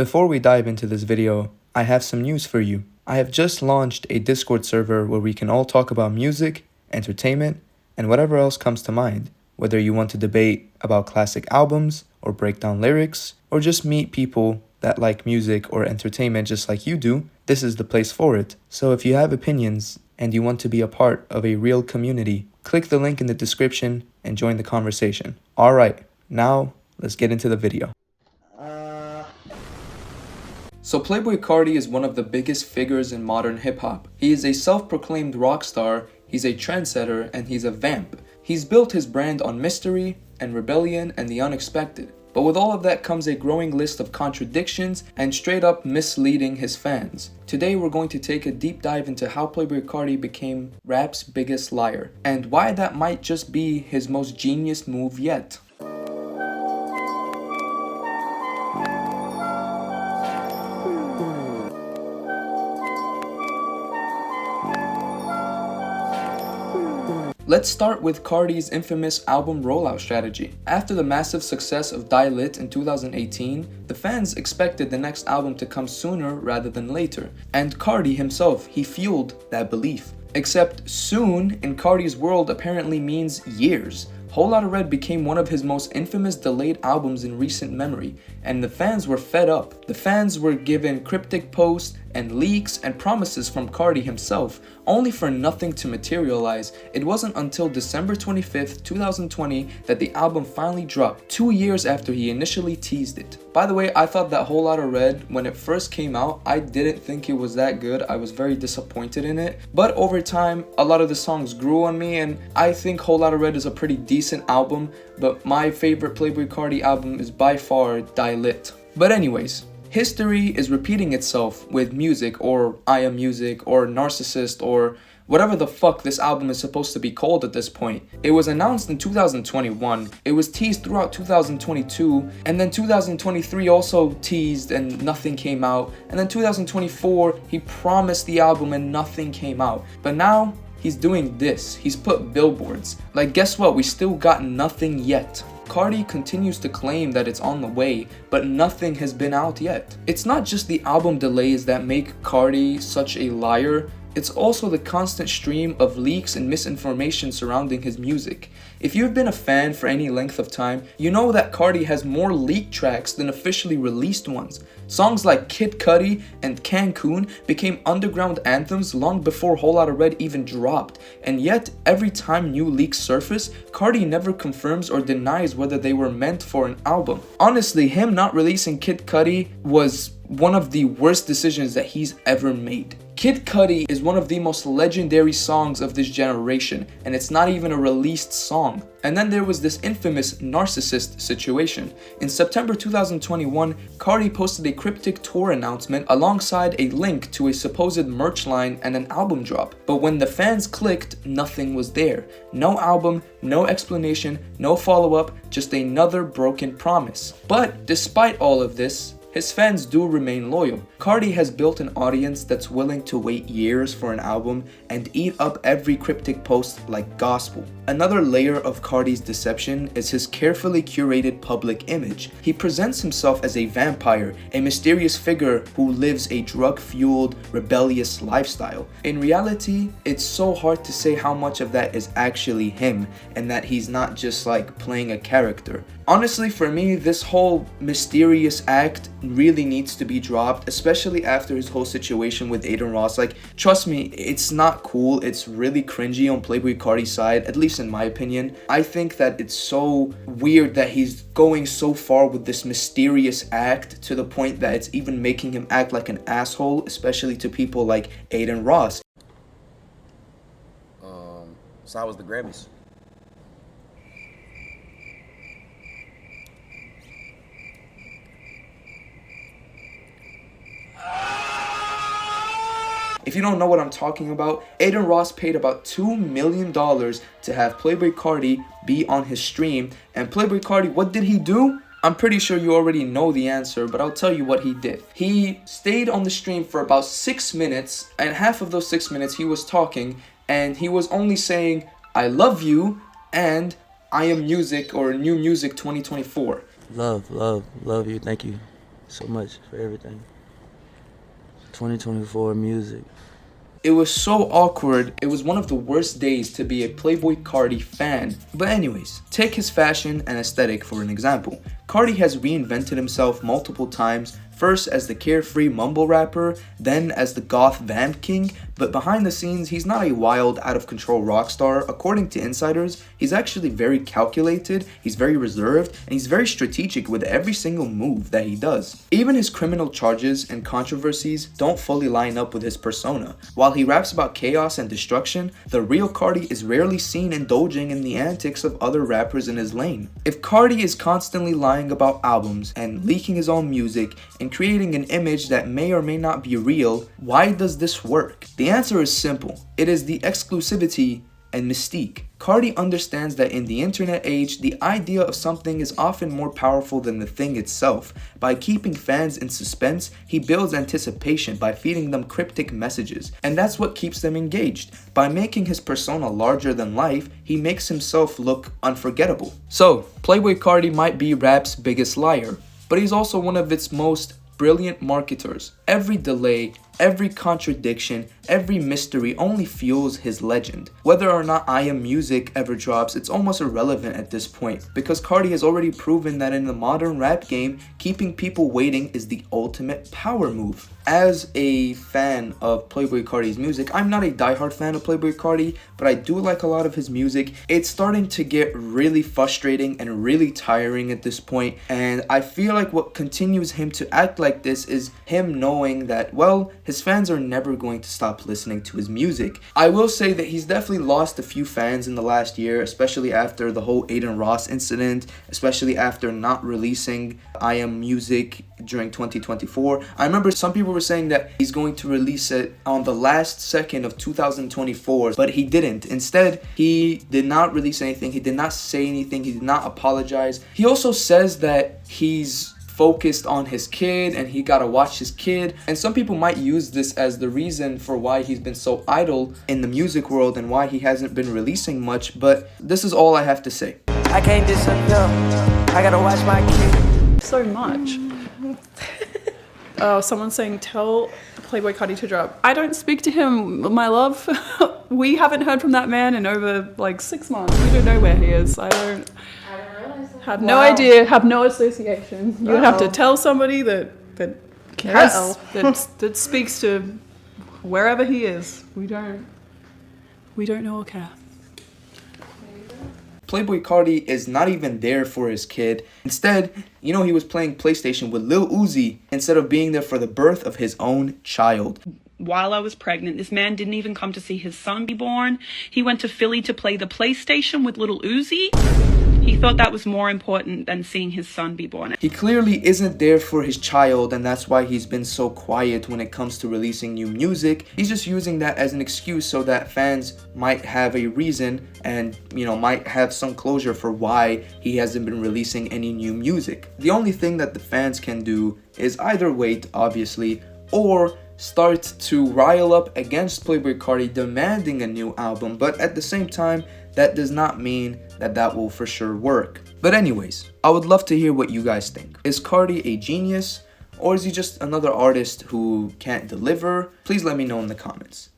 Before we dive into this video, I have some news for you. I have just launched a Discord server where we can all talk about music, entertainment, and whatever else comes to mind. Whether you want to debate about classic albums, or break down lyrics, or just meet people that like music or entertainment just like you do, this is the place for it. So if you have opinions and you want to be a part of a real community, click the link in the description and join the conversation. Alright, now let's get into the video. So Playboi Carti is one of the biggest figures in modern hip-hop. He is a self-proclaimed rock star, he's a trendsetter, and he's a vamp. He's built his brand on mystery and rebellion and the unexpected. But with all of that comes a growing list of contradictions and straight up misleading his fans. Today we're going to take a deep dive into how Playboi Carti became rap's biggest liar, and why that might just be his most genius move yet. Let's start with Carti's infamous album rollout strategy. After the massive success of Die Lit in 2018, the fans expected the next album to come sooner rather than later, and Carti himself, he fueled that belief. Except soon in Carti's world apparently means years. Whole Lotta Red became one of his most infamous delayed albums in recent memory, and the fans were fed up. The fans were given cryptic posts and leaks and promises from Carti himself, only for nothing to materialize. It wasn't until December 25th, 2020 that the album finally dropped, 2 years after he initially teased it. By the way, I thought that Whole Lotta Red, when it first came out, I didn't think it was that good. I was very disappointed in it. But over time, a lot of the songs grew on me, and I think Whole Lotta Red is a pretty decent album, but my favorite Playboi Carti album is by far Die Lit. But anyways, history is repeating itself with music, or I Am Music, or Narcissist, or whatever the fuck this album is supposed to be called at this point. It was announced in 2021, it was teased throughout 2022, and then 2023 also teased and nothing came out, and then 2024 he promised the album and nothing came out. But now he's doing this, he's put billboards. Like, guess what, we still got nothing yet. Carti continues to claim that it's on the way, but nothing has been out yet. It's not just the album delays that make Carti such a liar, it's also the constant stream of leaks and misinformation surrounding his music. If you've been a fan for any length of time, you know that Carti has more leaked tracks than officially released ones. Songs like Kid Cudi and Cancun became underground anthems long before Whole Lotta Red even dropped, and yet every time new leaks surface, Carti never confirms or denies whether they were meant for an album. Honestly, him not releasing Kid Cudi was one of the worst decisions that he's ever made. Kid Cudi is one of the most legendary songs of this generation, and it's not even a released song. And then there was this infamous Narcissist situation. In September 2021, Carti posted a cryptic tour announcement alongside a link to a supposed merch line and an album drop. But when the fans clicked, nothing was there. No album, no explanation, no follow-up, just another broken promise. But despite all of this, his fans do remain loyal. Carti has built an audience that's willing to wait years for an album and eat up every cryptic post like gospel. Another layer of Carti's deception is his carefully curated public image. He presents himself as a vampire, a mysterious figure who lives a drug-fueled, rebellious lifestyle. In reality, it's so hard to say how much of that is actually him, and that he's not just like playing a character. Honestly, for me, this whole mysterious act really needs to be dropped, especially after his whole situation with Adin Ross. Like, trust me, it's not cool. It's really cringy on Playboi Carti's side, at least in my opinion. I think that it's so weird that he's going so far with this mysterious act to the point that it's even making him act like an asshole, especially to people like Adin Ross. So how was the Grammys? If you don't know what I'm talking about, Adin Ross paid about $2 million to have Playboi Carti be on his stream. And Playboi Carti, what did he do? I'm pretty sure you already know the answer, but I'll tell you what he did. He stayed on the stream for about 6 minutes, and half of those 6 minutes he was talking, and he was only saying, "I love you," and "I Am Music" or "New Music 2024. Love you, thank you. so much for everything. 2024 music. It was so awkward. It was one of the worst days to be a Playboi Carti fan. But anyways, take his fashion and aesthetic for an example. Carti has reinvented himself multiple times, first as the carefree mumble rapper, then as the goth vamp king, but behind the scenes, he's not a wild, out-of-control rock star. According to insiders, he's actually very calculated, he's very reserved, and he's very strategic with every single move that he does. Even his criminal charges and controversies don't fully line up with his persona. While he raps about chaos and destruction, the real Carti is rarely seen indulging in the antics of other rappers in his lane. If Carti is constantly lying about albums and leaking his own music and creating an image that may or may not be real, why does this work? The answer is simple. It is the exclusivity and mystique. Carti understands that in the internet age, the idea of something is often more powerful than the thing itself. By keeping fans in suspense, he builds anticipation by feeding them cryptic messages, and that's what keeps them engaged. By making his persona larger than life, he makes himself look unforgettable. So, Playboi Carti might be rap's biggest liar, but he's also one of its most brilliant marketers. Every delay, every contradiction, every mystery only fuels his legend. Whether or not I Am Music ever drops, it's almost irrelevant at this point, because Carti has already proven that in the modern rap game, keeping people waiting is the ultimate power move. As a fan of Playboi Carti's music, I'm not a diehard fan of Playboi Carti, but I do like a lot of his music. It's starting to get really frustrating and really tiring at this point, and I feel like what continues him to act like this is him knowing that, well, his fans are never going to stop listening to his music. I will say that he's definitely lost a few fans in the last year, especially after the whole Aiden Ross incident, especially after not releasing I Am Music during 2024. I remember some people were saying that he's going to release it on the last second of 2024, but he didn't. Instead, he did not release anything. He did not say anything. He did not apologize. He also says that he's focused on his kid and he gotta watch his kid, and some people might use this as the reason for why he's been so idle in the music world and why he hasn't been releasing much, but this is all I have to say. I can't disappear, I gotta watch my kid. So much. Someone saying tell Playboi Carti to drop. I don't speak to him, my love. We haven't heard from that man in over like 6 months. We don't know where he is. I don't have no idea, have no association. You would have to tell somebody that speaks to wherever he is. We don't know or care. Playboi Carti is not even there for his kid. Instead, he was playing PlayStation with Lil Uzi instead of being there for the birth of his own child. While I was pregnant, this man didn't even come to see his son be born. He went to Philly to play the PlayStation with Lil Uzi. He thought that was more important than seeing his son be born. He clearly isn't there for his child, and that's why he's been so quiet when it comes to releasing new music. He's just using that as an excuse so that fans might have a reason and, might have some closure for why he hasn't been releasing any new music. The only thing that the fans can do is either wait, obviously, or start to rile up against Playboi Carti demanding a new album, but at the same time, that does not mean that will for sure work. But anyways, I would love to hear what you guys think. Is Carti a genius, or is he just another artist who can't deliver? Please let me know in the comments.